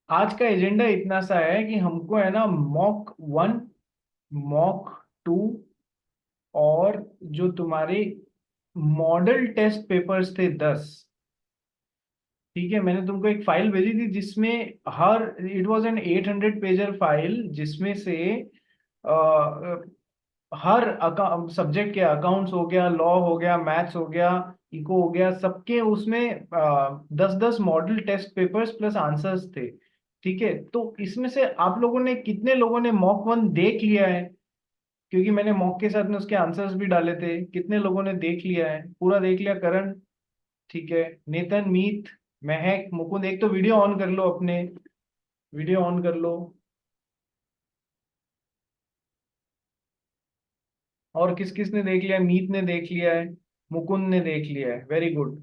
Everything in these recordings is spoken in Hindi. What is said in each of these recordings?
आज का एजेंडा इतना सा है कि हमको है ना मॉक 1, मॉक 2 और जो तुम्हारे मॉडल टेस्ट पेपर्स थे 10। ठीक है, मैंने तुमको एक फाइल भेजी थी जिसमें हर it was an 800 pager file जिसमें से अ, हर सब्जेक्ट के अकाउंट्स हो गया, लॉ हो गया, मैथ्स हो गया, इको हो गया, सबके उसमें 10-10 model test papers plus answers थे। ठीक है, तो इसमें से आप लोगों ने कितने लोगों ने मॉक 1 देख लिया है? क्योंकि मैंने मॉक के साथ में उसके आंसर्स भी डाले थे। कितने लोगों ने देख लिया है, पूरा देख लिया? करण, ठीक है, नेतन, मीत, महक, मुकुंद, एक तो वीडियो ऑन कर लो, अपने वीडियो ऑन कर लो। और किस किस ने देख लिया है? मीत ने देख लिया है, मुकुंद ने देख लिया है, वेरी गुड।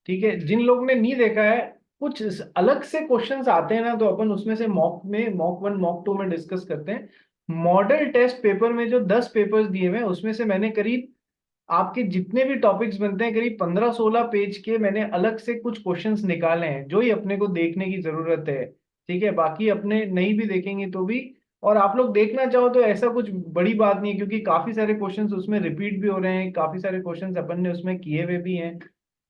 ठीक है, जिन लोगों ने नहीं देखा है, कुछ अलग से क्वेश्चंस आते हैं ना, तो अपन उसमें से मॉक 1 मॉक 2 में डिस्कस करते हैं। मॉडल टेस्ट पेपर में जो 10 पेपर्स दिए हुए हैं उसमें से मैंने करीब आपके जितने भी टॉपिक्स बनते हैं करीब 15-16 पेज के मैंने अलग से कुछ क्वेश्चंस निकाले हैं जो ही अपने को देखने की जरूरत है। ठीक है, बाकी अपने नहीं भी देखेंगे तो भी, और आप लोग देखना चाहो तो ऐसा कुछ बड़ी बात नहीं है, क्योंकि काफी सारे क्वेश्चंस उसमें रिपीट भी हो रहे हैं, काफी सारे क्वेश्चंस अपन ने उसमें किए हुए भी हैं।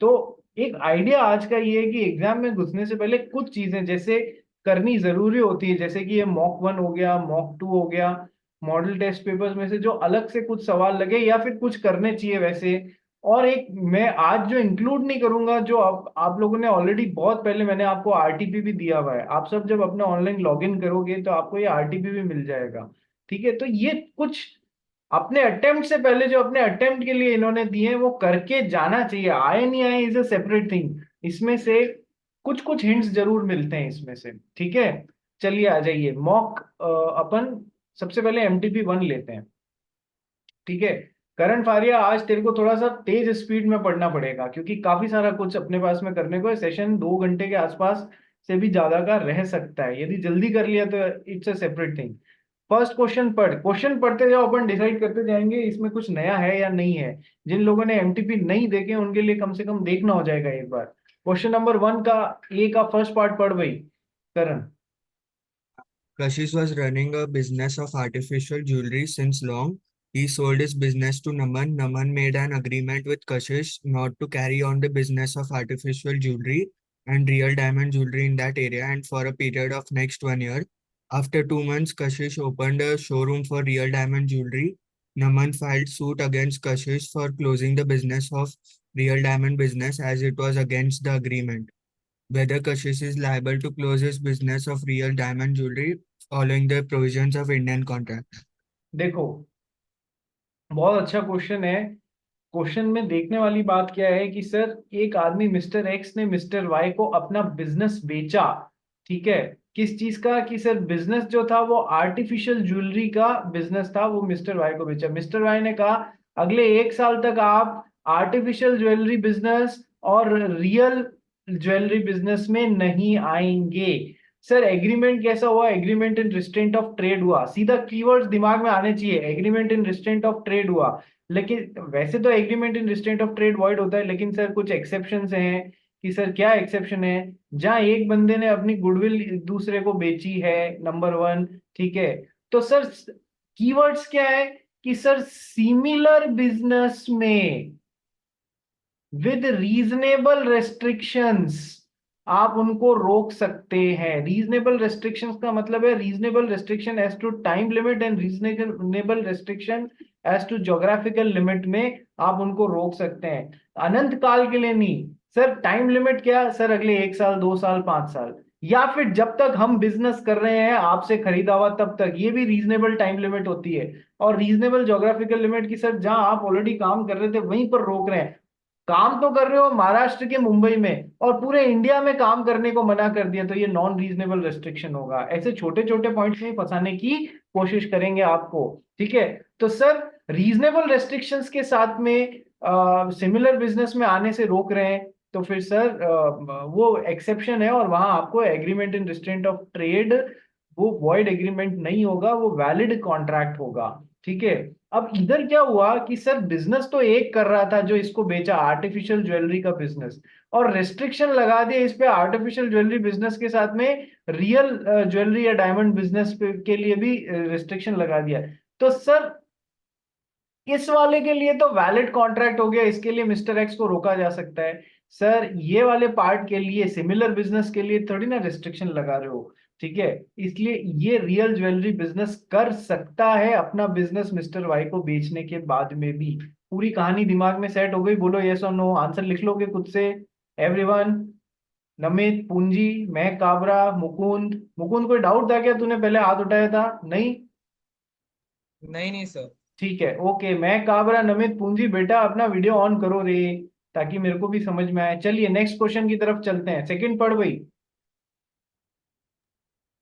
तो एक आइडिया आज का ये है कि एग्जाम में घुसने से पहले कुछ चीजें जैसे करनी जरूरी होती है, जैसे कि ये मॉक 1 हो गया, मॉक 2 हो गया, मॉडल टेस्ट पेपर्स में से जो अलग से कुछ सवाल लगे या फिर कुछ करने चाहिए वैसे। और एक मैं आज जो इंक्लूड नहीं करूंगा, जो आप लोगों ने ऑलरेडी बहुत पहले मैंने आपको आरटीपी भी दिया हुआ है, आप सब जब अपना ऑनलाइन लॉगिन करोगे तो आपको ये आरटीपी भी मिल जाएगा। ठीक है, तो ये कुछ अपने अटेम्प्ट से पहले जो अपने अटेम्प्ट के लिए इन्होंने दिए हैं वो करके जाना चाहिए। आए नहीं आए इज अ सेपरेट थिंग, इसमें से कुछ कुछ हिंट्स जरूर मिलते हैं इसमें से। ठीक है, चलिए आ जाइए मॉक। अपन सबसे पहले एमटीपी 1 लेते हैं। ठीक है, करण फारिया, आज तेरे को थोड़ा सा तेज स्पीड में पढ़ना पड़ेगा क्योंकि काफी सारा कुछ अपने पास में करने को है। सेशन 2 घंटे के आसपास से भी ज्यादा का रह सकता है, यदि जल्दी कर लिया तो it's a separate thing. First question पढ़, क्वेश्चन पढ़ते जाओ, अपन डिसाइड करते जाएंगे इसमें कुछ नया है या नहीं है। जिन लोगों ने एमटीपी नहीं देखे उनके लिए कम से कम देखना हो जाएगा एक बार। क्वेश्चन नंबर 1 का ए का फर्स्ट पार्ट पढ़ भाई, करण। Kashish was running a business of artificial jewelry since long. He sold his business to Naman. Naman made an agreement with Kashish not to carry on the business of artificial jewelry and real diamond jewelry in that area and for a period of next 1 year. After 2 months, Kashish opened a showroom for real diamond jewelry. Naman filed suit against Kashish for closing the business of real diamond business as it was against the agreement. Whether Kashish is liable to close his business of real diamond jewelry following the provisions of Indian contract. देखो, बहुत अच्छा क्वेश्चन है। क्वेश्चन में देखने वाली बात क्या है कि सर एक आदमी मिस्टर एक्स ने मिस्टर वाई को अपना बिजनेस बेचा। ठीक है, किस चीज का? कि सर बिजनेस जो था वो आर्टिफिशियल ज्वेलरी का बिजनेस था, वो मिस्टर वाई को बेचा। मिस्टर वाई ने कहा अगले 1 साल तक आप आर्टिफिशियल ज्वेलरी बिजनेस और रियल ज्वेलरी बिजनेस में नहीं आएंगे। सर एग्रीमेंट कैसा हुआ? Agreement in restraint of trade हुआ। सीधा कीवर्ड्स दिमाग में आने चाहिए, agreement in restraint of trade हुआ। लेकिन वैसे तो agreement in restraint of trade void होता है, लेकिन सर कुछ एक्सेप्शंस हैं। कि सर क्या एक्सेप्शन है? जहां एक बंदे ने अपनी गुडविल दूसरे को बेची है, नंबर 1। ठीक है, तो सर कीवर्ड्स क्या है? कि सर सिमिलर बिजनेस में विद रीजनेबल रेस्ट्रिक्शंस आप उनको रोक सकते हैं। रीजनेबल रेस्ट्रिक्शंस का मतलब है reasonable restriction as to time limit and reasonable restriction as to geographical limit में आप उनको रोक सकते हैं, अनंत काल के लिए नहीं। सर टाइम लिमिट क्या? सर अगले 1 साल, 2 साल, 5 साल, या फिर जब तक हम बिजनेस कर रहे हैं आपसे खरीदा हुआ तब तक, ये भी रीजनेबल टाइम लिमिट होती है। और रीजनेबल ज्योग्राफिकल लिमिट की सर जहां आप ऑलरेडी काम कर रहे थे वहीं पर रोक रहे हैं। काम तो कर रहे हो महाराष्ट्र के मुंबई में और पूरे इंडिया में काम करने को मना कर दिया, तो ये नॉन रीजनेबल रेस्ट्रिक्शन होगा। ऐसे छोटे छोटे पॉइंट्स में फंसाने की कोशिश करेंगे आपको। ठीक है, तो सर रीजनेबल रेस्ट्रिक्शंस के साथ में सिमिलर बिजनेस में आने से रोक रहे हैं, तो फिर सर वो एक्सेप्शन है और वहां आपको agreement in restraint of trade, वो वॉइड एग्रीमेंट नहीं होगा, वो वैलिड कॉन्ट्रैक्ट होगा। ठीक है। अब इधर क्या हुआ कि सर बिजनेस तो एक कर रहा था जो इसको बेचा, आर्टिफिशियल ज्वेलरी का बिजनेस, और रेस्ट्रिक्शन लगा दिया इस पे आर्टिफिशियल ज्वेलरी बिजनेस के साथ में रियल ज्वेलरी या डायमंड बिजनेस के लिए भी रेस्ट्रिक्शन लगा दिया। तो सर इस वाले के लिए तो वैलिड कॉन्ट्रैक्ट हो गया, इसके लिए मिस्टर एक्स को रोका जा सकता है। सर ये वाले पार्ट के लिए, सिमिलर बिजनेस के लिए थोड़ी ना रिस्ट्रिक्शन लगा रहे हो, ठीक है। इसलिए ये रियल ज्वेलरी बिजनेस कर सकता है अपना बिजनेस मिस्टर वाई को बेचने के बाद में भी। पूरी कहानी दिमाग में सेट हो गई? बोलो यस और नो, आंसर लिख लोगे खुद से एवरीवन। नमित, पूंजी, मैं, काबरा, मुकुंद। मुकुंद कोई डाउट था क्या? तूने पहले हाथ उठाया था, नहीं? नहीं नहीं सर। ठीक है, ओके। मैं, काबरा, नमित, पूंजी, बेटा अपना वीडियो ऑन करो रे, ताकि मेरे को भी समझ में आए। चलिए नेक्स्ट क्वेश्चन की तरफ चलते हैं। सेकंड पढ़ भाई।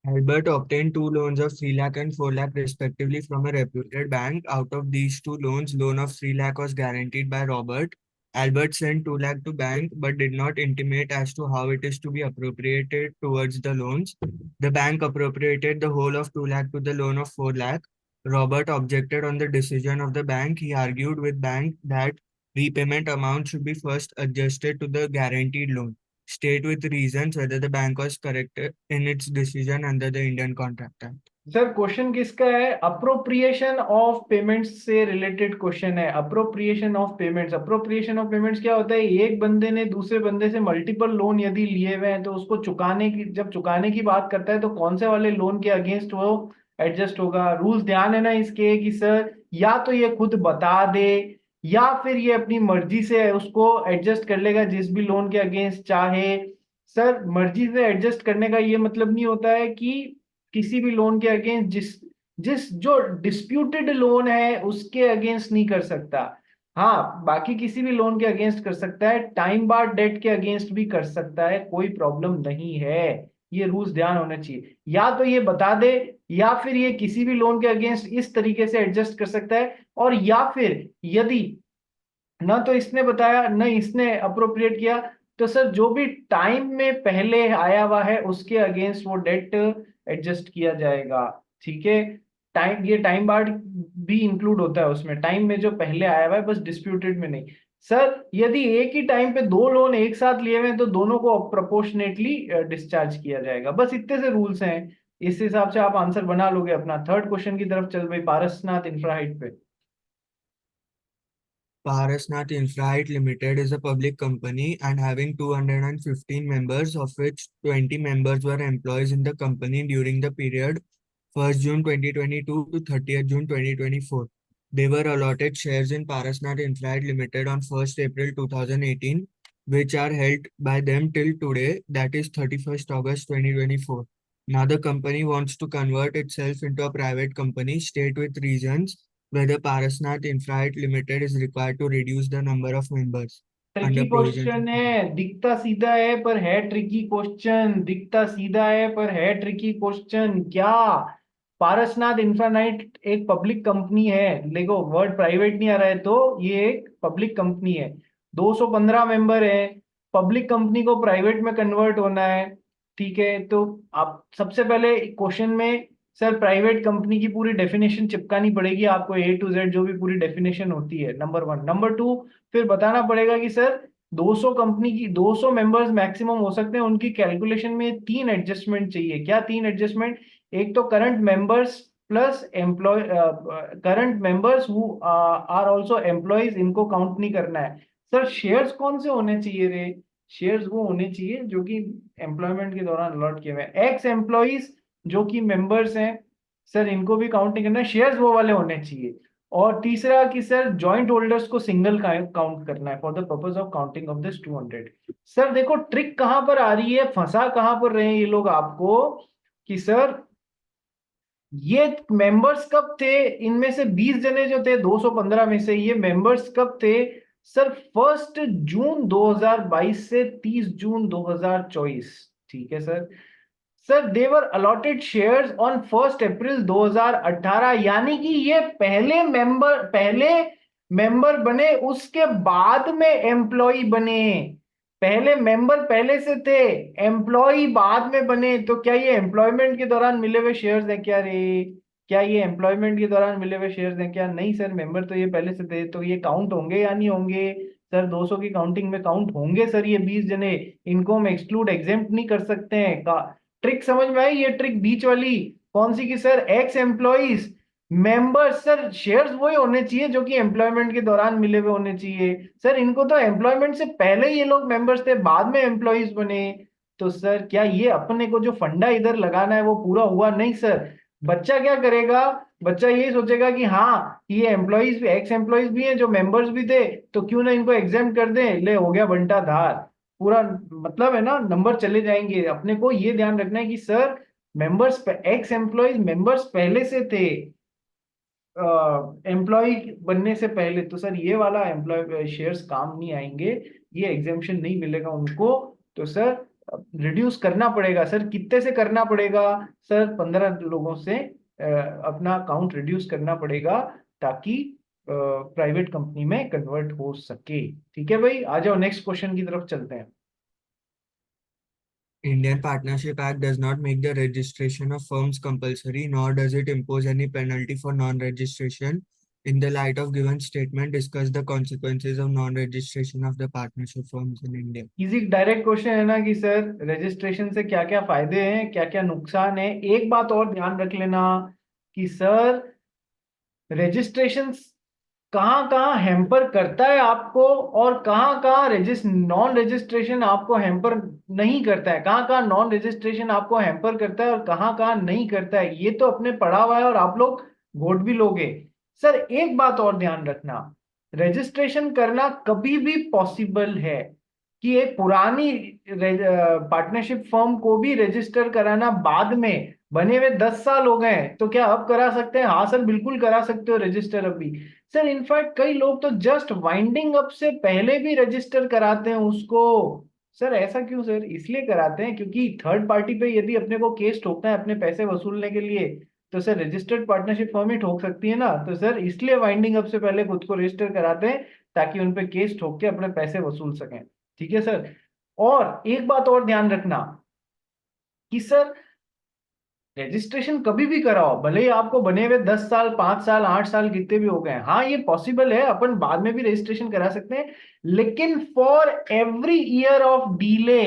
Albert obtained two loans of 3 lakh and 4 lakh respectively from a reputed bank. Out of these two loans, loan of 3 lakh was guaranteed by Robert. Albert sent 2 lakh to bank but did not intimate as to how it is to be appropriated towards the loans. The bank appropriated the whole of 2 lakh to the loan of 4 lakh. Robert objected on the decision of the bank. He argued with bank that repayment amount should be first adjusted to the guaranteed loan. State with reasons whether the bank was correct in its decision under the Indian Contract Act. Sir question किसका है? अप्रोप्रिएशन ऑफ पेमेंट्स से रिलेटेड क्वेश्चन है। Appropriation of payments, appropriation of payments क्या होता है? एक बंदे ने दूसरे बंदे से मल्टीपल लोन यदि लिए हुए हैं तो उसको चुकाने की, जब चुकाने की बात करता है तो कौन से वाले लोन के अगेंस्ट वो एडजस्ट होगा। रूल्स ध्यान है ना इसके कि सर या तो ये खुद बता दे या फिर ये अपनी मर्जी से उसको एडजस्ट कर लेगा जिस भी लोन के अगेंस्ट चाहे। सर मर्जी से एडजस्ट करने का ये मतलब नहीं होता है कि किसी भी लोन के अगेंस्ट, जिस जिस जो डिस्प्यूटेड लोन है उसके अगेंस्ट नहीं कर सकता। हाँ, बाकी किसी भी लोन के अगेंस्ट कर सकता है, टाइम बार डेट के अगेंस्ट भी कर सकता है, कोई प्रॉब्लम नहीं है। ये रूल्स ध्यान होना चाहिए। या तो ये बता दे या फिर ये किसी भी लोन के अगेंस्ट इस तरीके से एडजस्ट कर सकता है, और या फिर यदि ना तो इसने बताया ना इसने अप्रोप्रिएट किया, तो सर जो भी टाइम में पहले आया हुआ है उसके अगेंस्ट वो डेट एडजस्ट किया जाएगा, ठीक है। टाइम, ये टाइम बार्ड भी इंक्लूड होता है उसमें, टाइम में जो पहले आया हुआ है, बस डिस्प्यूटेड में नहीं। सर यदि एक ही टाइम पे दो लोन एक साथ लिए हुए हैं तो दोनों को प्रोपोर्शनेटली डिस्चार्ज किया जाएगा। बस इतने से रूल्स हैं, इस हिसाब से आप आंसर बना लोगे अपना। थर्ड क्वेश्चन की तरफ चल भाई, पारसनाथ इंफ्राहाइट पे। Parasnath Infraheit Limited is a public company and having 215 members, of which 20 members were employees in the company during the period 1st June 2022 to 30th June 2024. They were allotted shares in Parasnath Infraheit Limited on 1st April 2018, which are held by them till today, that is 31st August 2024. Now the company wants to convert itself into a private company. State with reasons whether Parasnath Infraheit Limited is required to reduce the number of members tricky under provisions of question है, दिखता सीधा है पर है ट्रिकी क्वेश्चन, दिखता सीधा है पर है ट्रिकी क्वेश्चन। क्या पारसनाथ इंफ्रानाइट एक पब्लिक कंपनी है? देखो वर्ड प्राइवेट नहीं आ रहा है तो ये एक पब्लिक कंपनी है, 215 मेंबर है। पब्लिक कंपनी को प्राइवेट में कन्वर्ट होना है, ठीक है। तो आप सबसे पहले क्वेश्चन में सर प्राइवेट कंपनी की पूरी डेफिनेशन चिपकानी पड़ेगी आपको, ए टू जेड जो भी पूरी डेफिनेशन होती है, नंबर वन। नंबर टू, फिर बताना पड़ेगा कि सर 200 कंपनी की 200 मेंबर्स मैक्सिमम हो सकते हैं, उनकी कैलकुलेशन में तीन एडजस्टमेंट चाहिए। क्या तीन एडजस्टमेंट? एक तो current members plus employ, current members who are also employees, इनको काउंट नहीं करना है। सर शेयर्स कौन से होने चाहिए रे? शेयर्स वो होने चाहिए जो कि एम्प्लॉयमेंट के दौरान अलॉट किए हुए हैं। एक्स एम्प्लॉयज जो कि मेंबर्स हैं, सर इनको भी काउंट नहीं करना, शेयर्स वो वाले होने चाहिए। और तीसरा कि सर जॉइंट होल्डर्स को सिंगल काउंट करना है for the purpose of counting of this 200। Sir देखो ट्रिक कहां पर आ रही है, फंसा कहां पर रहे हैं ये लोग आपको, कि सर ये मेंबर्स कब थे? इनमें से 20 जने जो थे 215 में से, ये मेंबर्स कब थे? सर 1 जून 2022 से 30 जून 2024, ठीक है sir. Sir they were allotted shares on 1 April 2018, यानी कि ये पहले मेंबर बने, उसके बाद में एम्प्लॉय बने। पहले मेंबर पहले से थे, एम्प्लॉय बाद में बने। तो क्या ये एम्प्लॉयमेंट के दौरान मिले हुए शेयर्स हैं क्या रे? क्या ये एम्प्लॉयमेंट के दौरान मिले हुए शेयर्स हैं क्या? नहीं सर, मेंबर तो ये पहले से थे, तो ये काउंट होंगे या नहीं होंगे? सर 200 की काउंटिंग में काउंट होंगे सर, ये 20 जने, इनको हम एक्सक्लूड एग्जेम्प्ट नहीं कर सकते हैं का। ट्रिक समझ में आई? ये ट्रिक बीच वाली कौन सी की sir? X employees members sir, shares वही होने चाहिए जो कि एम्प्लॉयमेंट के दौरान मिले हुए होने चाहिए सर। इनको तो एम्प्लॉयमेंट से पहले ही ये लोग मेंबर्स थे, बाद में एम्प्लॉइज बने। तो सर क्या ये अपने को जो फंडा इधर लगाना है वो पूरा हुआ? नहीं सर। बच्चा क्या करेगा? बच्चा ये सोचेगा कि हाँ ये एम्प्लॉइज भी, एक्स एम्प्लॉइज भी हैं जो मेंबर्स भी थे, तो क्यों ना इनको एग्जाम कर दें, ले हो गया बंटा धार। पूरा मतलब है ना, नंबर चले जाएंगे। अपने को ये ध्यान रखना है कि sir members, x employees members पहले से थे एम्प्लॉय बनने से पहले, तो सर ये वाला एम्प्लॉय शेयर्स काम नहीं आएंगे, ये एग्जेम्पशन नहीं मिलेगा उनको। तो सर रिड्यूस करना पड़ेगा सर। कितने से करना पड़ेगा सर? 15 लोगों से अपना अकाउंट रिड्यूस करना पड़ेगा, ताकि प्राइवेट कंपनी में कन्वर्ट हो सके। ठीक है भाई, आ जाओ नेक्स्ट क्वेश्चन की तरफ चलते हैं। Indian Partnership Act does not make the registration of firms compulsory, nor does it impose any penalty for non-registration. In the light of given statement, discuss the consequences of non-registration of the partnership firms in India. Easy direct question है ना कि सर रजिस्ट्रेशन से क्या क्या फायदे हैं, क्या क्या नुकसान है। एक बात और ध्यान रख लेना कि सर रजिस्ट्रेशन कहाँ कहाँ हैम्पर करता है आपको, और कहाँ कहाँ नॉन रजिस्ट्रेशन आपको हैम्पर नहीं करता है। कहाँ कहाँ नॉन रजिस्ट्रेशन आपको हैम्पर करता है और कहाँ कहाँ नहीं करता है, ये तो अपने पढ़ा हुआ है और आप लोग घोट भी लोगे। सर एक बात और ध्यान रखना, रजिस्ट्रेशन करना कभी भी पॉसिबल है कि एक पुरानी पार्टनरशिप फर्म को भी रजिस्टर कराना, बाद में बने हुए 10 साल हो गए हैं, तो क्या अब करा सकते हैं? हाँ सर बिल्कुल करा सकते हो रजिस्टर अभी। सर इनफैक्ट कई लोग तो जस्ट वाइंडिंग अप से पहले भी रजिस्टर कराते हैं उसको। सर ऐसा क्यों सर? इसलिए कराते हैं क्योंकि थर्ड पार्टी पे यदि अपने को केस ठोकना है अपने पैसे वसूलने के लिए, तो सर रजिस्टर्ड पार्टनरशिप फर्म ही ठोक सकती है ना। तो सर इसलिए वाइंडिंग अप से पहले खुद को रजिस्टर कराते हैं, ताकि उन पे केस ठोक के अपने पैसे वसूल सकें। ठीक है सर। और एक बात और ध्यान रखना कि सर रजिस्ट्रेशन कभी भी कराओ, भले ही आपको बने हुए 10 साल, 5 साल, 8 साल कितने भी हो गए, हाँ ये पॉसिबल है, अपन बाद में भी रजिस्ट्रेशन करा सकते हैं। लेकिन for every year of delay,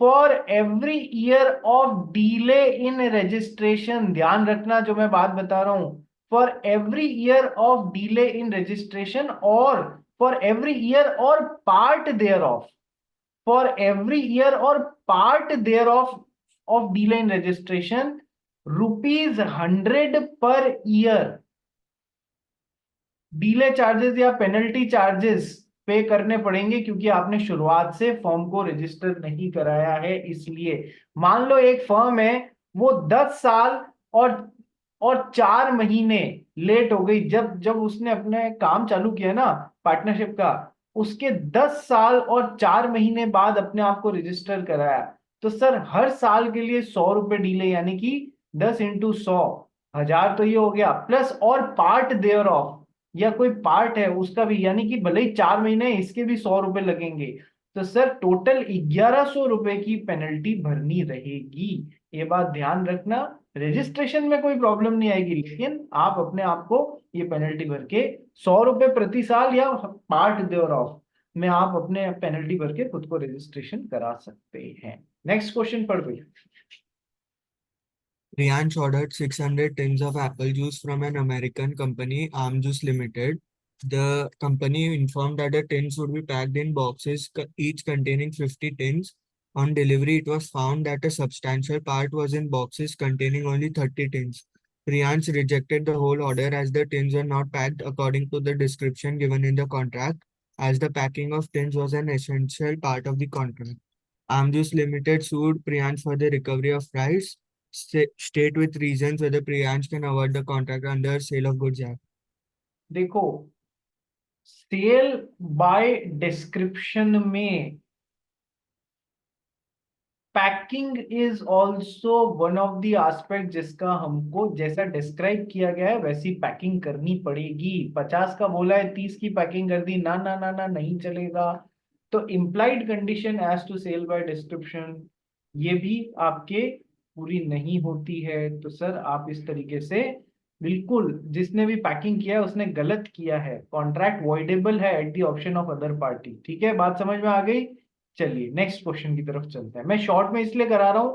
for every year of delay in registration, ध्यान रखना जो मैं बात बता रहा हूं, for every year of delay in registration, और फॉर एवरी ईयर और part thereof, for every year or part thereof of delay in registration, ₹100 per year delay charges या पेनल्टी चार्जेस पे करने पड़ेंगे, क्योंकि आपने शुरुआत से फर्म को रजिस्टर नहीं कराया है। इसलिए मान लो एक फर्म है, वो 10 साल और 4 महीने लेट हो गई, जब जब उसने अपने काम चालू किया ना पार्टनरशिप का, उसके 10 साल और 4 महीने बाद अपने आप को रजिस्टर कराया, तो सर हर साल के लिए 100 रुपए डीले, यानी कि 10 × 100, 1000 तो ये हो गया, प्लस और पार्ट देयर ऑफ, या कोई पार्ट है उसका भी, यानी कि भले ही 4 महीने इसके भी 100 रुपए लगेंगे। तो सर टोटल 1100 रुपए की पेनल्टी भरनी रहेगी। ये बात ध्यान रखना। रजिस्ट्रेशन में कोई प्रॉब्लम नहीं आएगी, लेकिन आप अपने आप को ये पेनल्टी भर के 100 रुपए प्रति साल या पार्ट देयर ऑफ में आप अपने पेनल्टी भर के खुद को रजिस्ट्रेशन करा सकते हैं। नेक्स्ट क्वेश्चन पढ़ भाई। Priyansh ordered 600 tins of apple juice from an American company, Arm Juice Limited. The company informed that the tins would be packed in boxes, each containing 50 tins. On delivery, it was found that a substantial part was in boxes containing only 30 tins. Priyansh rejected the whole order as the tins were not packed according to the description given in the contract, as the packing of tins was an essential part of the contract. Arm Juice Limited sued Priyansh for the recovery of price. State with reasons whether Priyansh can avoid the contract under Sale of Goods Act. देखो, सेल बाय डिस्क्रिप्शन में packing is also one of the aspect, जिसका हमको जैसा डिस्क्राइब किया गया है वैसी पैकिंग करनी पड़ेगी। 50 का बोला है, 30 की पैकिंग कर दी, ना ना ना ना नहीं चलेगा। तो implied condition as to sale by description ये भी आपके पूरी नहीं होती है। तो सर आप इस तरीके से बिल्कुल, जिसने भी पैकिंग किया है उसने गलत किया है। कॉन्ट्रैक्ट वॉइडेबल है at the option of other party. ठीक है, बात समझ में आ गई। चलिए नेक्स्ट क्वेश्चन की तरफ चलते हैं। मैं शॉर्ट में इसलिए करा रहा हूं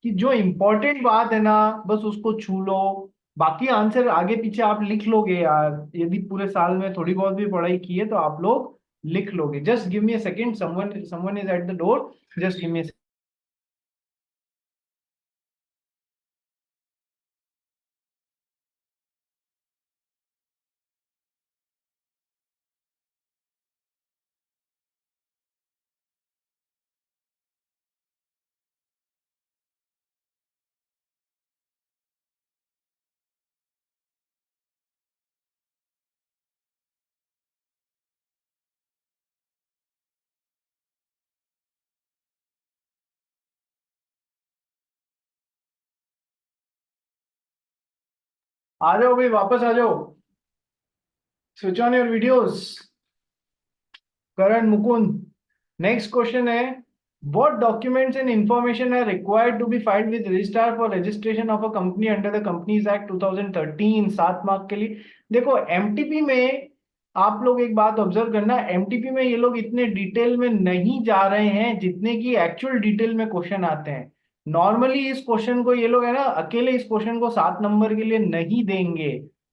कि जो इंपॉर्टेंट बात है ना बस उसको छू लो, बाकी आंसर आगे पीछे आप लिख लोगे यार। यदि पूरे साल में थोड़ी बहुत भी पढ़ाई की है तो आप लोग लिख लोगे। Just give me a second, someone is at the door, just give me. आ जाओ भाई, वापस आ जाओ। Switch on your videos. Karan, Mukund. Next question है, what documents and information are required to be filed with registrar for registration of a company under the Companies Act 2013? 7 mark के लिए। देखो एमटीपी में आप लोग एक बात ऑब्जर्व करना, एमटीपी में ये लोग इतने डिटेल में नहीं जा रहे हैं जितने की एक्चुअल डिटेल में क्वेश्चन आते हैं। नॉर्मली इस क्वेश्चन को ये लोग है ना अकेले इस क्वेश्चन को 7 नंबर के लिए नहीं देंगे,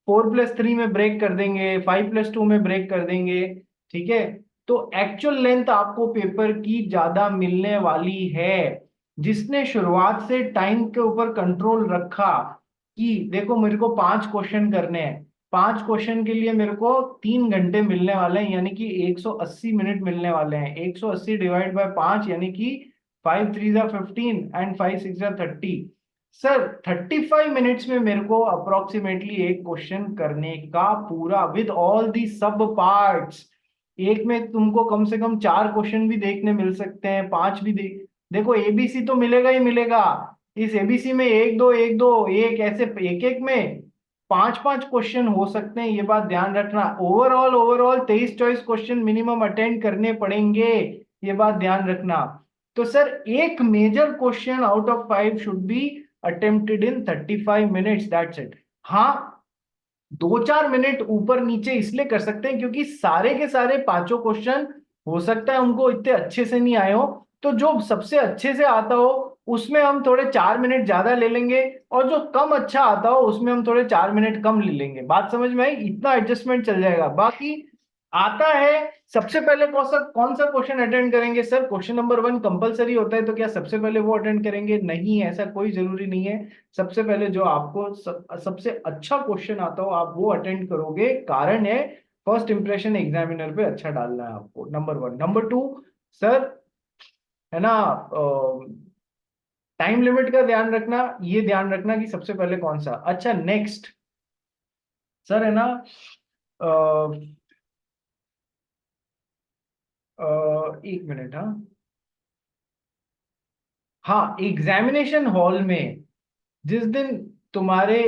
4+3 में ब्रेक कर देंगे, 5+2 में ब्रेक कर देंगे। ठीक है, तो एक्चुअल लेंथ आपको पेपर की ज्यादा मिलने वाली है। जिसने शुरुआत से टाइम के ऊपर कंट्रोल रखा कि देखो मेरे को 5 क्वेश्चन करने हैं, 5 क्वेश्चन के लिए मेरे को 3 घंटे मिलने वाले हैं, यानी कि 180 मिनट मिलने वाले हैं। 180 डिवाइड बाय 5 यानी कि 5×3 = 15 एंड 5×6 = 30। सर 35 मिनट्स में मेरे को अप्रोक्सीमेटली एक क्वेश्चन करने का पूरा विद ऑल दी सब पार्ट्स। एक में तुमको कम से कम 4 क्वेश्चन भी देखने मिल सकते हैं, 5 भी देखो एबीसी तो मिलेगा ही मिलेगा। इस एबीसी में एक दो एक दो एक ऐसे एक एक में 5-5 क्वेश्चन हो सकते हैं, ये बात ध्यान रखना। Overall overall 23 question minimum attend करने पड़ेंगे, ये बात ध्यान रखना। तो सर एक major question out of 5 should be attempted in 35 minutes, that's it. हाँ, 2-4 मिनट ऊपर नीचे इसलिए कर सकते हैं क्योंकि सारे के सारे 5 क्वेश्चन हो सकता है उनको इतने अच्छे से नहीं आए हो, तो जो सबसे अच्छे से आता हो उसमें हम थोड़े 4 मिनट ज्यादा ले लेंगे, और जो कम अच्छा आता हो उसमें हम थोड़े 4 मिनट कम ले लेंगे। बात समझ में आई? इतना एडजस्टमेंट चल जाएगा। बाकी आता है, सबसे पहले कौन सा क्वेश्चन अटेंड करेंगे? सर क्वेश्चन नंबर 1 कंपलसरी होता है, तो क्या सबसे पहले वो अटेंड करेंगे? नहीं, ऐसा कोई जरूरी नहीं है। सबसे पहले जो आपको सबसे अच्छा क्वेश्चन आता हो आप वो अटेंड करोगे। कारण है फर्स्ट इंप्रेशन एग्जामिनर पे अच्छा डालना है आपको, नंबर 1। नंबर 2, सर है ना, टाइम लिमिट का ध्यान रखना, ये ध्यान रखना कि सबसे पहले कौन सा। अच्छा नेक्स्ट सर है ना, अ, 1 मिनट। हाँ हाँ, एग्जामिनेशन हॉल में जिस दिन तुम्हारे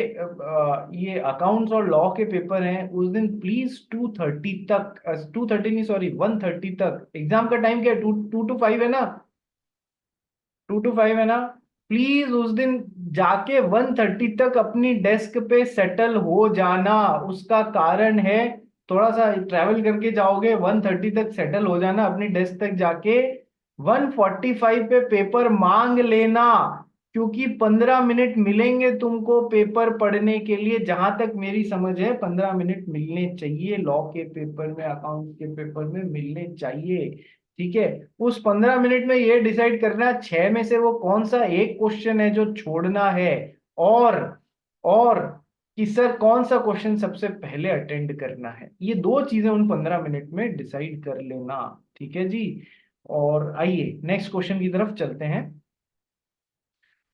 ये अकाउंट्स और लॉ के पेपर हैं उस दिन प्लीज 2:30 तक, 2:30 नहीं सॉरी 1:30 तक, एग्जाम का टाइम क्या है? 2 to 5 है ना, 2 to 5 है ना। प्लीज उस दिन जाके 1:30 तक अपनी डेस्क पे सेटल हो जाना। उसका कारण है थोड़ा सा ट्रैवल करके जाओगे, 1:30 तक सेटल हो जाना अपनी डेस्क तक जाके। 1:45 पे पेपर मांग लेना, क्योंकि 15 मिनट मिलेंगे तुमको पेपर पढ़ने के लिए। जहां तक मेरी समझ है 15 मिनट मिलने चाहिए, लॉ के पेपर में अकाउंट के पेपर में मिलने चाहिए। ठीक है, उस 15 मिनट में ये डिसाइड करना 6 में से वो कौन सा एक क्वेश्चन है जो छोड़ना है, और और कि सर कौन सा क्वेश्चन सबसे पहले अटेंड करना है। ये दो चीजें उन 15 मिनट में डिसाइड कर लेना। ठीक है जी, और आइए नेक्स्ट क्वेश्चन की तरफ चलते हैं।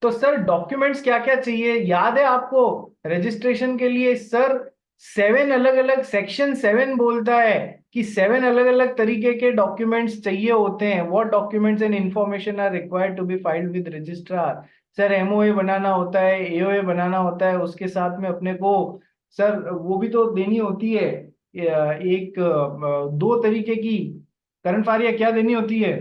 तो सर डॉक्यूमेंट्स क्या क्या चाहिए याद है आपको रजिस्ट्रेशन के लिए? सर 7 अलग अलग, सेक्शन 7 बोलता है कि 7 अलग अलग तरीके के डॉक्यूमेंट्स चाहिए होते हैं। What documents and information are required to be filed with registrar? Sir MOA बनाना होता है, एओए बनाना होता है, उसके साथ में अपने को सर वो भी तो देनी होती है, एक 2 तरीके की। करण फारिया क्या देनी होती है?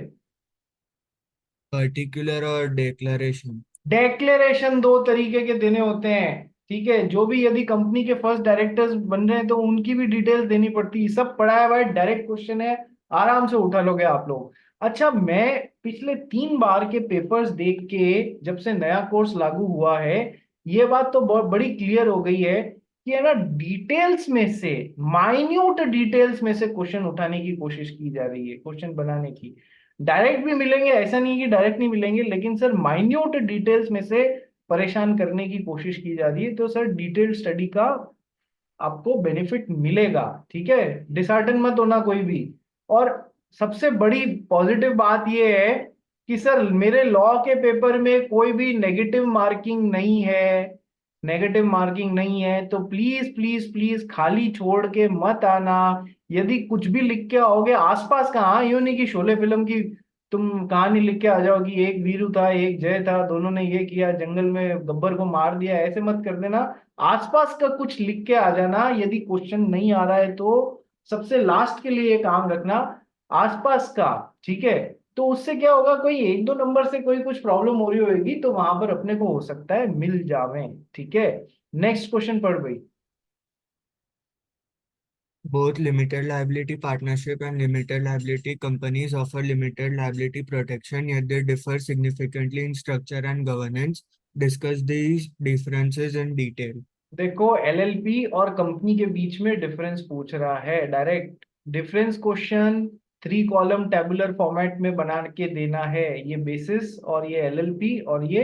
पर्टिकुलर और डिक्लेरेशन। डेक्लेरेशन 2 तरीके के देने होते हैं। ठीक है, जो भी यदि कंपनी के फर्स्ट डायरेक्टर्स बन रहे हैं तो उनकी भी डिटेल्स देनी पड़ती है। सब पढ़ा है भाई, डायरेक्ट क्वेश्चन है, आराम से उठा लोगे आप लोग। अच्छा, मैं पिछले 3 बार के पेपर्स देख के, जब से नया कोर्स लागू हुआ है, ये बात तो बहुत बड़ी क्लियर हो गई है कि है ना, डिटेल्स में से, माइन्यूट डिटेल्स में से क्वेश्चन उठाने की कोशिश की जा रही है, क्वेश्चन बनाने की। डायरेक्ट भी मिलेंगे, ऐसा नहीं है कि डायरेक्ट नहीं मिलेंगे, लेकिन सर माइन्यूट डिटेल्स में से परेशान करने की कोशिश की जा रही है। तो सर डिटेल स्टडी का आपको बेनिफिट मिलेगा, ठीक है, डिसहार्टन मत होना कोई भी। और सबसे बड़ी पॉजिटिव बात यह है कि सर मेरे लॉ के पेपर में कोई भी नेगेटिव मार्किंग नहीं है, नेगेटिव मार्किंग नहीं है। तो प्लीज प्लीज प्लीज खाली छोड़ के मत आना। यदि कुछ भी लिख के आओगे आसपास का, हाँ यूं नहीं कि शोले फिल्म की तुम कहानी लिख के आ जाओ कि एक वीरू था एक जय था, दोनों ने ये किया, जंगल में गब्बर को मार दिया, ऐसे मत कर देना। आसपास का कुछ लिख के आ जाना, यदि क्वेश्चन नहीं आ रहा है तो सबसे लास्ट के लिए ये काम रखना आसपास का, ठीक है। तो उससे क्या होगा, कोई 1-2 नंबर से कोई कुछ प्रॉब्लम हो रही होगी तो वहां पर अपने को हो सकता है मिल जावे, ठीक है। नेक्स्ट क्वेश्चन पढ़ भाई। Both limited liability partnership and limited liability companies offer limited liability protection, yet they differ significantly in structure and governance. Discuss these differences in detail. देखो, एलएलपी और कंपनी के बीच में डिफरेंस पूछ रहा है, direct difference question 3 column tabular format में बना के देना है। ये बेसिस और ये एलएलपी और ये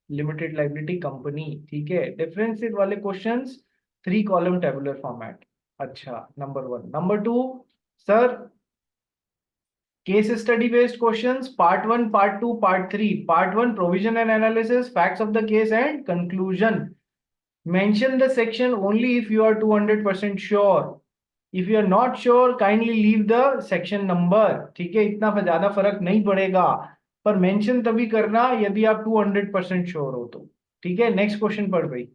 लिमिटेड लाइबिलिटी कंपनी, ठीक है। डिफरेंस वाले क्वेश्चंस 3 कॉलम टेबुलर फॉर्मेट। अच्छा, number 1। Number 2, sir case study based questions, part 1, part 2, part 3। Part 1 provision and analysis, facts of the case and conclusion. Mention the section only if you are 200% sure. If you are not sure, kindly leave the section number, ठीक है। इतना ज्यादा फर्क नहीं पड़ेगा, पर मेंशन तभी करना यदि आप 200% श्योर हो तो, ठीक है। नेक्स्ट क्वेश्चन पढ़ भाई।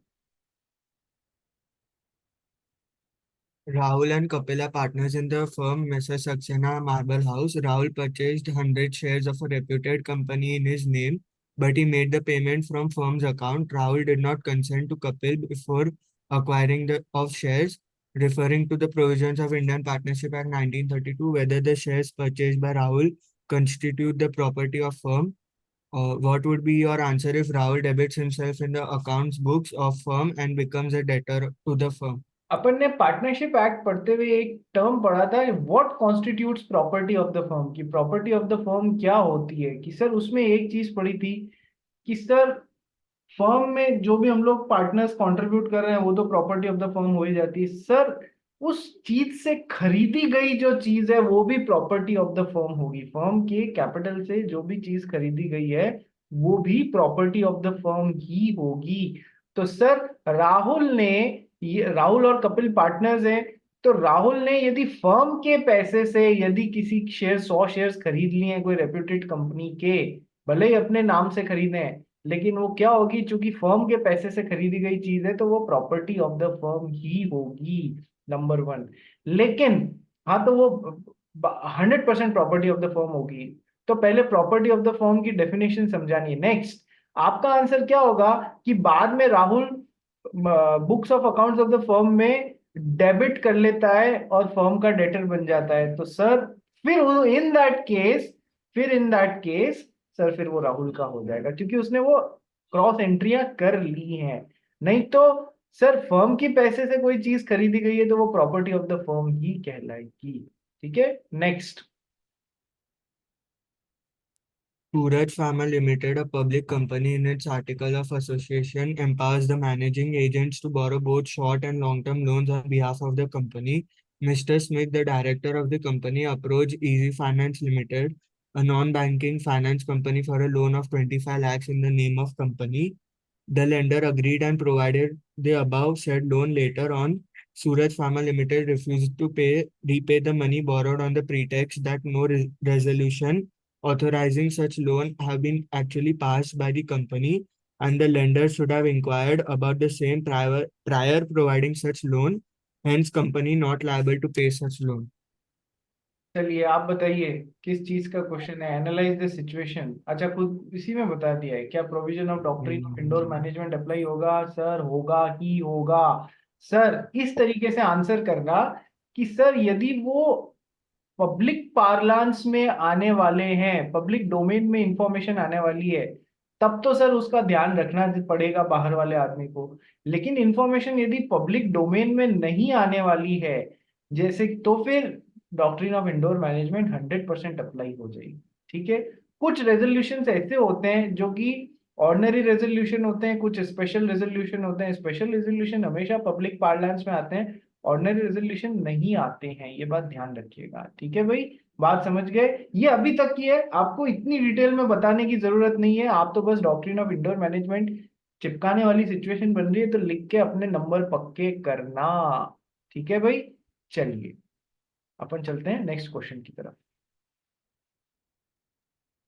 Rahul and Kapila partners in the firm Messrs. Saxena Marble House. Rahul purchased 100 shares of a reputed company in his name, but he made the payment from firm's account. Rahul did not consent to Kapil before acquiring the of shares, referring to the provisions of Indian Partnership Act 1932, whether the shares purchased by Rahul constitute the property of firm. What would be your answer if Rahul debits himself in the accounts books of firm and becomes a debtor to the firm? अपन ने पार्टनरशिप एक्ट पढ़ते हुए एक टर्म पढ़ा था, what constitutes property of the firm, की प्रॉपर्टी ऑफ द फर्म क्या होती है। कि सर उसमें एक चीज पढ़ी थी कि सर फर्म में जो भी हम लोग पार्टनर्स कंट्रीब्यूट कर रहे हैं वो तो प्रॉपर्टी ऑफ द फर्म हो ही जाती है सर। उस चीज से खरीदी गई जो चीज है वो भी प्रॉपर्टी ऑफ द फर्म होगी। फर्म के कैपिटल से जो भी चीज खरीदी गई है वो भी प्रॉपर्टी ऑफ द फर्म ही होगी। तो सर राहुल ने, ये राहुल और कपिल पार्टनर्स हैं, तो राहुल ने यदि फर्म के पैसे से यदि किसी शेयर 100 शेयर्स खरीद लिए हैं कोई रेप्यूटेड कंपनी के, भले ही अपने नाम से खरीदे हैं, लेकिन वो क्या होगी, चूंकि फर्म के पैसे से खरीदी गई चीज है तो वो प्रॉपर्टी ऑफ द फर्म ही होगी, नंबर 1। लेकिन हाँ, तो वो 100% प्रॉपर्टी ऑफ द फर्म होगी। तो पहले प्रॉपर्टी ऑफ द फर्म की डेफिनेशन समझानी है। नेक्स्ट आपका आंसर क्या होगा कि बाद में Rahul books of accounts of the firm में डेबिट कर लेता है और फर्म का डेटर बन जाता है। तो सर फिर इन दैट केस, सर फिर वो राहुल का हो जाएगा क्योंकि उसने वो क्रॉस एंट्रियां कर ली हैं। नहीं तो सर फर्म की पैसे से कोई चीज खरीदी गई है तो वो प्रॉपर्टी ऑफ द फर्म ही कहलाएगी, ठीक है। Next. Suraj Pharma Limited, a public company, in its article of association, empowers the managing agents to borrow both short and long-term loans on behalf of the company. Mr. Smith, the director of the company, approached Easy Finance Limited, a non-banking finance company, for a loan of 25 lakhs in the name of company. The lender agreed and provided the above said loan. Later on, Suraj Pharma Limited refused to repay the money borrowed on the pretext that no resolution authorizing such loan have been actually passed by the company, and the lender should have inquired about the same prior providing such loan. Hence, company not liable to pay such loan. चलिए आप बताइए किस चीज का क्वेश्चन है। Analyse the situation. अच्छा, खुद इसी में बता दिया है। क्या provision of doctrine of indoor management apply होगा? सर होगा ही होगा। सर इस तरीके से आंसर करना कि सर यदि वो पब्लिक पार्लांस में आने वाले हैं, पब्लिक डोमेन में इंफॉर्मेशन आने वाली है, तब तो सर उसका ध्यान रखना पड़ेगा बाहर वाले आदमी को। लेकिन इंफॉर्मेशन यदि पब्लिक डोमेन में नहीं आने वाली है, जैसे, तो फिर doctrine of indoor management 100% apply हो जाएगी। ठीक है। कुछ रेजोल्यूशन ऐसे होते हैं जो कि ऑर्डिनरी रेजोल्यूशन होते हैं, कुछ स्पेशल रेजोल्यूशन होते हैं। स्पेशल रेजोल्यूशन हमेशा पब्लिक पार्लांस में आते हैं, ऑर्डिनरी रेजोल्यूशन नहीं आते हैं। ये बात ध्यान रखिएगा। ठीक है भाई, बात समझ गए? ये अभी तक की है, आपको इतनी डिटेल में बताने की जरूरत नहीं है। आप तो बस डॉक्ट्रिन ऑफ इंडोर मैनेजमेंट चिपकाने वाली सिचुएशन बन रही है तो लिख के अपने नंबर पक्के करना। ठीक है भाई, चलिए अपन चलते हैं नेक्स्ट क्वेश्चन की तरफ।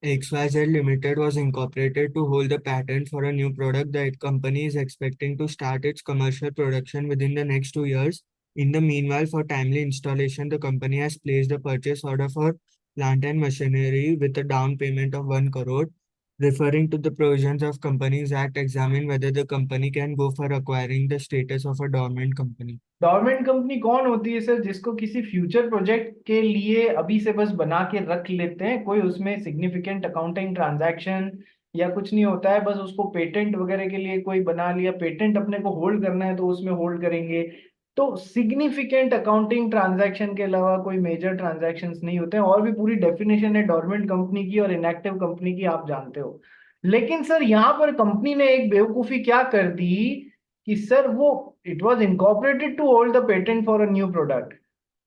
XYZ Limited was incorporated to hold the patent for a new product. The company is expecting to start its commercial production within the next 2 years. In the meanwhile, for timely installation, the company has placed a purchase order for plant and machinery with a down payment of 1 crore. Referring to the provisions of Companies Act, examine whether the company can go for acquiring the status of a dormant company. Government company कौन होती है सर? जिसको किसी फ्यूचर प्रोजेक्ट के लिए अभी से बस बना के रख लेते हैं, कोई उसमें सिग्निफिकेंट अकाउंटिंग ट्रांजैक्शन या कुछ नहीं होता है, बस उसको पेटेंट वगैरह के लिए कोई बना लिया, पेटेंट अपने को होल्ड करना है तो उसमें होल्ड करेंगे। तो सिग्निफिकेंट अकाउंटिंग ट्रांजैक्शन के अलावा कोई मेजर ट्रांजैक्शंस नहीं होते हैं। और भी पूरी डेफिनेशन है डोरमेंट कंपनी की और इनएक्टिव कंपनी की, आप जानते हो। लेकिन सर यहाँ पर कंपनी ने एक बेवकूफी क्या कर दी कि सर वो, it was incorporated to hold the patent for a new product,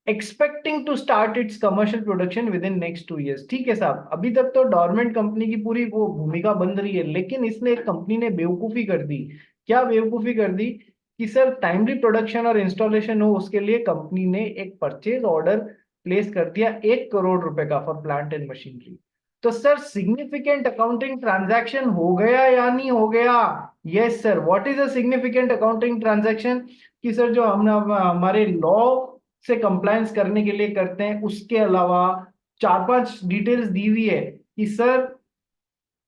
expecting to start its commercial production within next 2 years। ठीक है साहब, अभी तक तो डोरमेंट कंपनी की पूरी वो भूमिका बन रही है, लेकिन इसने एक कंपनी ने बेवकूफी कर दी। क्या बेवकूफी कर दी? कि सर टाइमली प्रोडक्शन और इंस्टॉलेशन हो उसके लिए कंपनी ने एक परचेज ऑर्डर प्लेस कर दिया 1 करोड़ रुपए का फॉर प्लांट एंड मशीनरी। तो सर सिग्निफिकेंट अकाउंटिंग ट्रांजैक्शन हो गया या नहीं हो गया? Yes sir. What is a significant accounting transaction? कि सर जो हम हमारे लॉ से कंप्लायंस करने के लिए करते हैं, उसके अलावा 4-5 डिटेल्स दी हुई है कि सर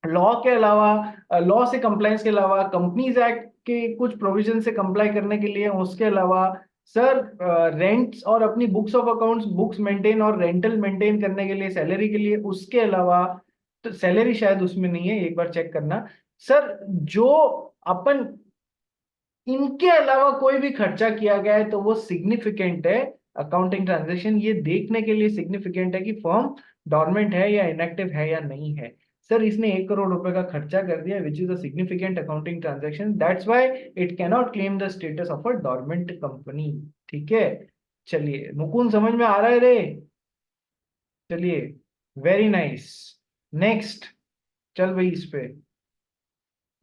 लॉ के अलावा, लॉ से कंप्लायंस के अलावा, कंपनीज एक्ट के कुछ प्रोविजन से कंप्लाई करने के लिए, उसके अलावा सर रेंट्स और अपनी books of accounts, books maintain और रेंटल मेंटेन करने के लिए, सैलरी के लिए, उसके अलावा, तो सैलरी शायद उसमें नहीं है, एक बार चेक करना सर। जो अपन इनके अलावा कोई भी खर्चा किया गया है तो वो सिग्निफिकेंट है। अकाउंटिंग ट्रांजैक्शन ये देखने के लिए सिग्निफिकेंट है कि फर्म डॉर्मेंट है या इनएक्टिव है या नहीं है। सर इसने 1 करोड़ रुपए का खर्चा कर दिया, which is a significant accounting transaction, that's why it can not claim the status of a dormant company. ठीक है। चलिए मुकुंद, समझ में आ रहा है रे? चलिए, वेरी नाइस। नेक्स्ट, चल भाई इस पे।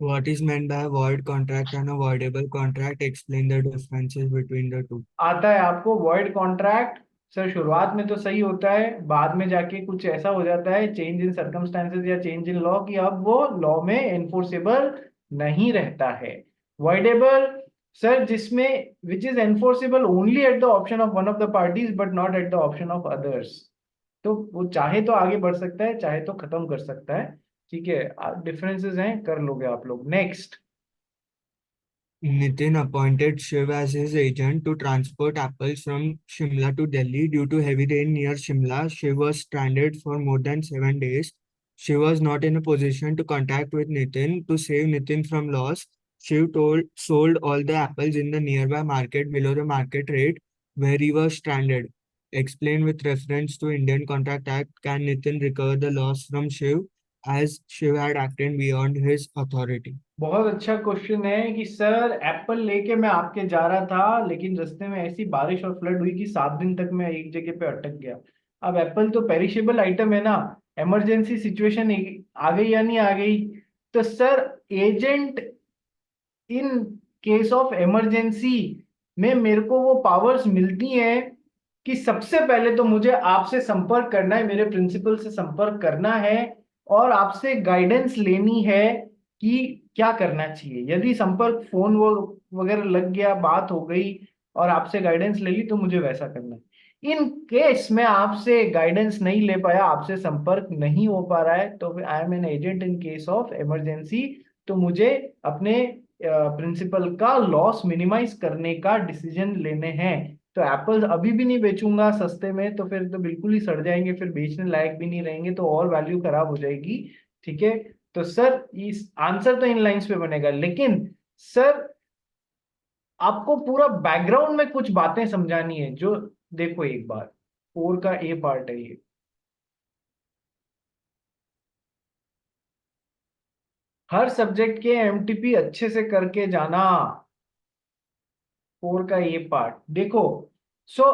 What is meant by a void contract and a voidable contract? Explain the differences between the two. आता है आपको वॉइड कॉन्ट्रैक्ट। सर शुरुआत में तो सही होता है, बाद में जाके कुछ ऐसा हो जाता है, चेंज इन सर्कमस्टांसेस या चेंज इन लॉ, कि अब वो लॉ में एनफोर्सेबल नहीं रहता है। वॉइडेबल, सर जिसमें which is enforceable only at the option of one of the parties but not at the option of others. तो वो चाहे तो आगे बढ़ सकता है, चाहे तो खत्म कर सकता है। ठीक है, डिफरेंसेस हैं, कर लोगे आप लोग। Next. Nitin appointed Shiv as his agent to transport apples from Shimla to Delhi. Due to heavy rain near Shimla, Shiv was stranded for more than 7 days. Shiv was not in a position to contact with Nitin. To save Nitin from loss, Shiv sold all the apples in the nearby market below the market rate where he was stranded. Explain with reference to Indian Contract Act, can Nitin recover the loss from Shiv as Shiv had acted beyond his authority? बहुत अच्छा क्वेश्चन है कि सर एप्पल लेके मैं आपके जा रहा था, लेकिन रास्ते में ऐसी बारिश और फ्लड हुई कि 7 दिन तक मैं एक जगह पे अटक गया। अब एप्पल तो पेरिशेबल आइटम है ना, इमरजेंसी सिचुएशन आ गई या नहीं आ गई? तो sir agent in case of emergency में मेरे को वो पावर्स मिलती हैं कि सबसे पहले तो मुझे आपसे संपर्क करना है, मेरे प्रिंसिपल से संपर्क करना है और आपसे गाइडेंस लेनी है कि क्या करना चाहिए। यदि संपर्क फोन वो वगैरह लग गया, बात हो गई और आपसे गाइडेंस ले ली, तो मुझे वैसा करना है। इन केस मैं आपसे गाइडेंस नहीं ले पाया, आपसे संपर्क नहीं हो पा रहा है, तो I am an agent in case of emergency, तो मुझे अपने प्रिंसिपल का लॉस मिनिमाइज करने का डिसीजन लेने हैं। तो एप्पल्स अभी भी नहीं बेचूंगा सस्ते में, तो फिर तो बिल्कुल ही सड़ जाएंगे, फिर बेचने लायक भी नहीं रहेंगे, तो और वैल्यू खराब हो जाएगी। ठीक है, तो सर इस आंसर तो इन लाइंस पे बनेगा, लेकिन सर आपको पूरा बैकग्राउंड में कुछ बातें समझानी है। जो देखो एक बार, फोर का ए पार्ट है ये, हर सब्जेक्ट के एमटीपी अच्छे से करके जाना। फोर का ये पार्ट देखो। So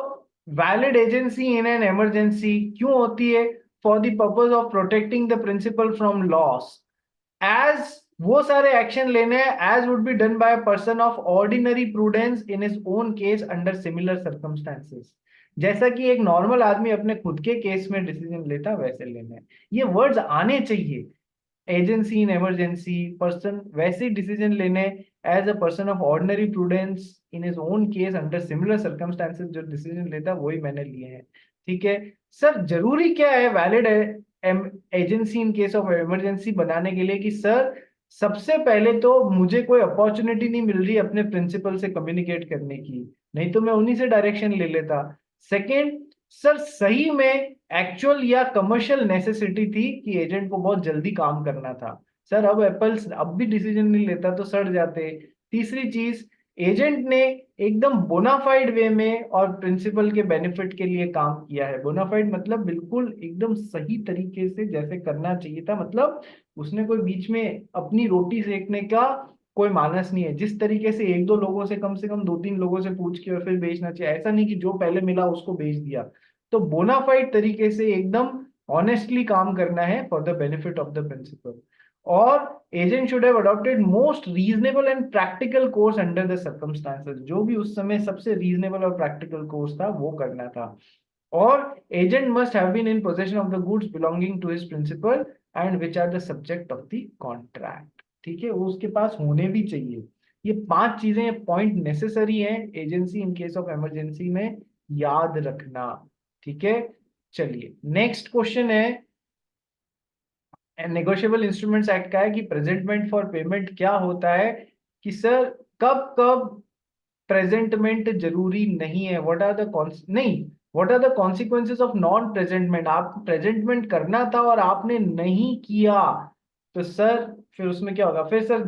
valid agency in an emergency क्यों होती है? For the purpose of protecting the principal from loss, as वो सारे एक्शन लेने हैं as would be done by a person of ordinary prudence in his own case under similar circumstances. जैसा कि एक नॉर्मल आदमी अपने खुद के केस में डिसीजन लेता, वैसे लेना है। ये वर्ड्स आने चाहिए, एजेंसी इन इमरजेंसी, पर्सन वैसे डिसीजन लेने as a person of ordinary prudence in his own case under similar circumstances, जो डिसीजन लेता वही मैंने लिए हैं। ठीक है सर, जरूरी क्या है valid agency in case of emergency बनाने के लिए? कि सर सबसे पहले तो मुझे कोई अपॉर्चुनिटी नहीं मिल रही अपने प्रिंसिपल से कम्युनिकेट करने की, नहीं तो मैं उन्हीं से डायरेक्शन ले लेता। सेकेंड, सर सही में एक्चुअल या कमर्शियल नेसेसिटी थी कि एजेंट को बहुत जल्दी काम करना था। सर अब एप्पल्स अब भी डिसीजन नहीं लेता तो सड़ जाते। तीसरी चीज, एजेंट ने एकदम बोनाफाइड वे में और प्रिंसिपल के बेनिफिट के लिए काम किया है। बोनाफाइड मतलब बिल्कुल एकदम सही तरीके से जैसे करना चाहिए था, मतलब उसने कोई बीच में अपनी रोटी सेकने का कोई मानस नहीं है। जिस तरीके से एक दो लोगों से कम दो तीन लोगों से पूछ के और फिर बेचना चाहिए, ऐसा नहीं कि जो पहले मिला उसको बेच दिया। तो बोनाफाइड तरीके से एकदम ऑनेस्टली काम करना है for the benefit of the principal. और agent should have adopted most reasonable and practical course under the circumstances, जो भी उस समय सबसे रीजनेबल और प्रैक्टिकल कोर्स था वो करना था। और agent must have been in possession of the goods belonging to his principal and which are the subject of the contract. ठीक है, वो उसके पास होने भी चाहिए। ये पांच चीजें पॉइंट नेसेसरी हैं agency in case of emergency में, याद रखना। ठीक है, चलिए नेक्स्ट क्वेश्चन है, नेगोशिएबल इंस्ट्रूमेंट्स एक्ट का है कि प्रेजेंटमेंट फॉर पेमेंट क्या होता है? कि सर कब कब प्रेजेंटमेंट जरूरी नहीं है, व्हाट आर द नहीं, what are the consequences of non presentment? आप प्रेजेंटमेंट करना था और आपने नहीं किया, तो सर फिर उसमें क्या होगा? फिर सर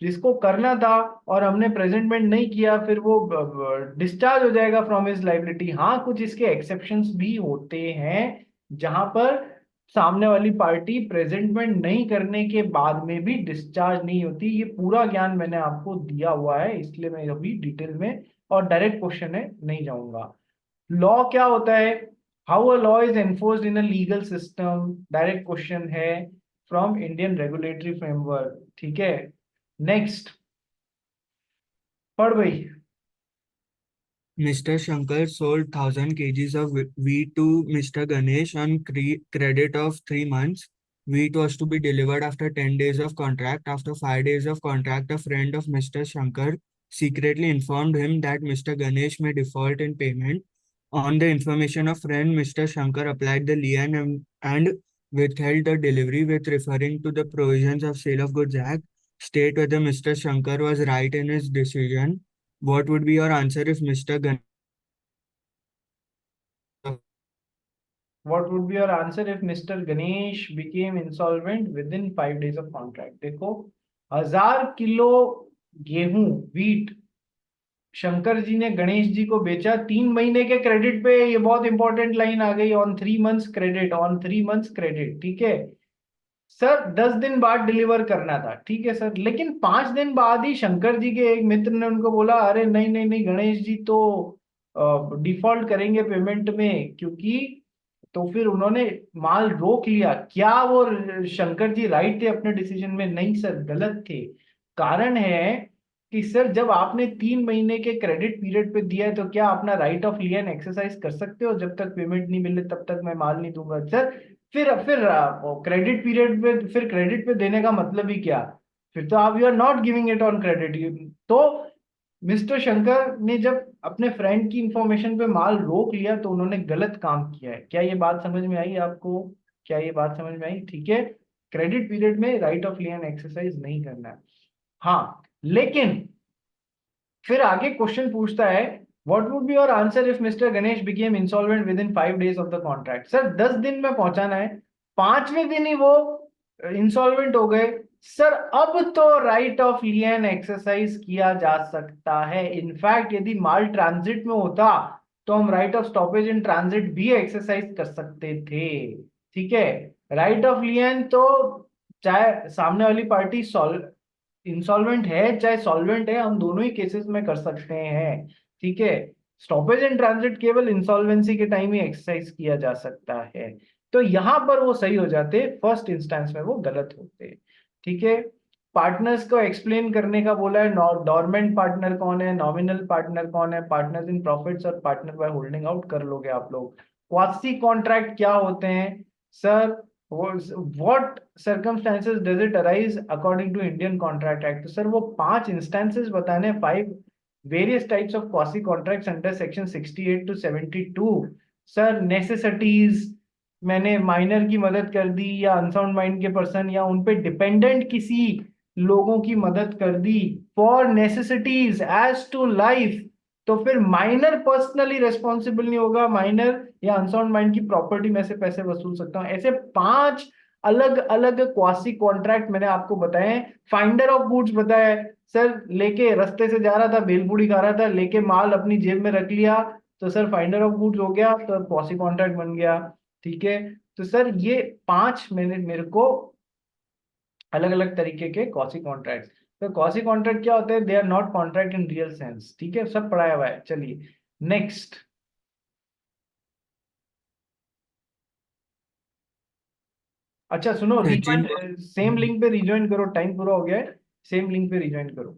जिसको करना था और हमने प्रेजेंटमेंट नहीं किया, फिर वो डिस्चार्ज हो जाएगा फ्रॉम हिज लाइबिलिटी। हाँ, कुछ इसके एक्सेप्शंस भी होते हैं जहां पर सामने वाली पार्टी प्रेजेंटमेंट नहीं करने के बाद में भी डिस्चार्ज नहीं होती। ये पूरा ज्ञान मैंने आपको दिया हुआ है, इसलिए मैं अभी डिटेल में और डायरेक्ट क्वेश्चन है नहीं जाऊंगा। लॉ क्या होता है? How a law is enforced in a legal system, direct question है फ्रॉम इंडियन रेगुलेटरी फ्रेमवर्क। ठीक है, नेक्स्ट पढ़ भाई। Mr. Shankar sold 1,000 kgs of wheat to Mr. Ganesh on credit of 3 months. Wheat was to be delivered after 10 days of contract. After 5 days of contract, a friend of Mr. Shankar secretly informed him that Mr. Ganesh may default in payment. On the information of friend, Mr. Shankar applied the lien and withheld the delivery with referring to the provisions of Sale of Goods Act. State whether Mr. Shankar was right in his decision. What would be your answer if Mr. Ganesh what would be your answer if mister Ganesh became insolvent with in 5 days of contract? देखो, 1,000 किलो गेहूं व्हीट शंकर जी ने गणेश जी को बेचा 3 महीने के क्रेडिट पे। ये बहुत इंपॉर्टेंट लाइन आ गई, on 3 months credit, on 3 months credit. ठीक है सर, 10 दिन बाद डिलीवर करना था, ठीक है सर, लेकिन 5 दिन बाद ही शंकर जी के एक मित्र ने उनको बोला अरे नहीं नहीं नहीं, गणेश जी तो डिफॉल्ट करेंगे पेमेंट में, क्योंकि तो फिर उन्होंने माल रोक लिया। क्या वो शंकर जी राइट थे अपने डिसीजन में? नहीं सर, गलत थे। कारण है कि सर जब आपने 3 महीने के क्रेडिट पीरियड पे दिया है, तो क्या अपना राइट ऑफ लियन एक्सरसाइज कर सकते हो? जब तक पेमेंट नहीं मिले तब तक मैं माल नहीं दूंगा सर। फिर क्रेडिट पीरियड पे, फिर क्रेडिट पे देने का मतलब ही क्या? फिर तो आप you are not giving it on credit. तो मिस्टर शंकर ने जब अपने फ्रेंड की इंफॉर्मेशन पे माल रोक लिया तो उन्होंने गलत काम किया है। क्या ये बात समझ में आई आपको? क्या ये बात समझ में आई? ठीक है, क्रेडिट पीरियड में राइट ऑफ लियन एक्सरसाइज नहीं करना है। हाँ, लेकिन फिर आगे क्वेश्चन पूछता है, what would be your answer if mister Ganesh became insolvent with in 5 days of the contract? Sir 10 दिन में पहुंचाना है, 5वें दिन ही वो इंसॉल्वेंट हो गए। सर अब तो राइट ऑफ लियन एक्सरसाइज किया जा सकता है। इनफैक्ट यदि माल ट्रांजिट में होता तो हम right of stoppage in transit भी एक्सरसाइज कर सकते थे। ठीक है, राइट ऑफ लियन तो चाहे सामने वाली पार्टी इंसॉल्वेंट है चाहे सॉल्वेंट है, हम दोनों ही केसेस में कर सकते हैं। ठीक है, स्टॉपेज इन ट्रांजिट केवल इंसॉल्वेंसी के टाइम ही एक्सरसाइज किया जा सकता है। तो यहां पर वो सही हो जाते, फर्स्ट इंस्टेंस में वो गलत होते। ठीक है, पार्टनर्स को एक्सप्लेन करने का बोला है। डोरमेंट पार्टनर कौन है, नॉमिनल पार्टनर कौन है, पार्टनर्स इन प्रॉफिट्स और पार्टनर बाय होल्डिंग आउट कर लोगे आप लोग। क्वासी कॉन्ट्रैक्ट क्या होते हैं sir? What circumstances does it arise according to Indian Contract Act? तो सर वो 5 instances बताने, 5 various types of quasi contracts under section 68 to 72। Sir necessities, मैंने माइनर की मदद कर दी या अनसाउंड माइंड के पर्सन या उन पे डिपेंडेंट किसी लोगों की मदद कर दी for necessities as to life, तो फिर माइनर पर्सनली रेस्पॉन्सिबल नहीं होगा। माइनर या अनसाउंड माइंड की प्रॉपर्टी में से पैसे वसूल सकता हूं। ऐसे 5 अलग अलग क्वासी कॉन्ट्रैक्ट मैंने आपको बताए। फाइंडर ऑफ गुड्स बताया सर, लेके रास्ते से जा रहा था, भेलपूरी खा रहा था, लेके माल अपनी जेब में रख लिया, तो सर फाइंडर ऑफ गुड्स हो गया, तो क्वासी कॉन्ट्रैक्ट बन गया। ठीक है, तो सर ये 5 मैंने मेरे को अलग अलग तरीके के क्वासी कॉन्ट्रैक्ट। तो क्वासी कॉन्ट्रैक्ट क्या होते हैं? They are not contract in real sense. ठीक है, सब पढ़ाया हुआ है। चलिए नेक्स्ट। अच्छा सुनो, सचिन, रिज्वाइन सेम लिंक पे रिज्वाइन करो, टाइम पूरा हो गया है, सेम लिंक पे रिज्वाइन करो।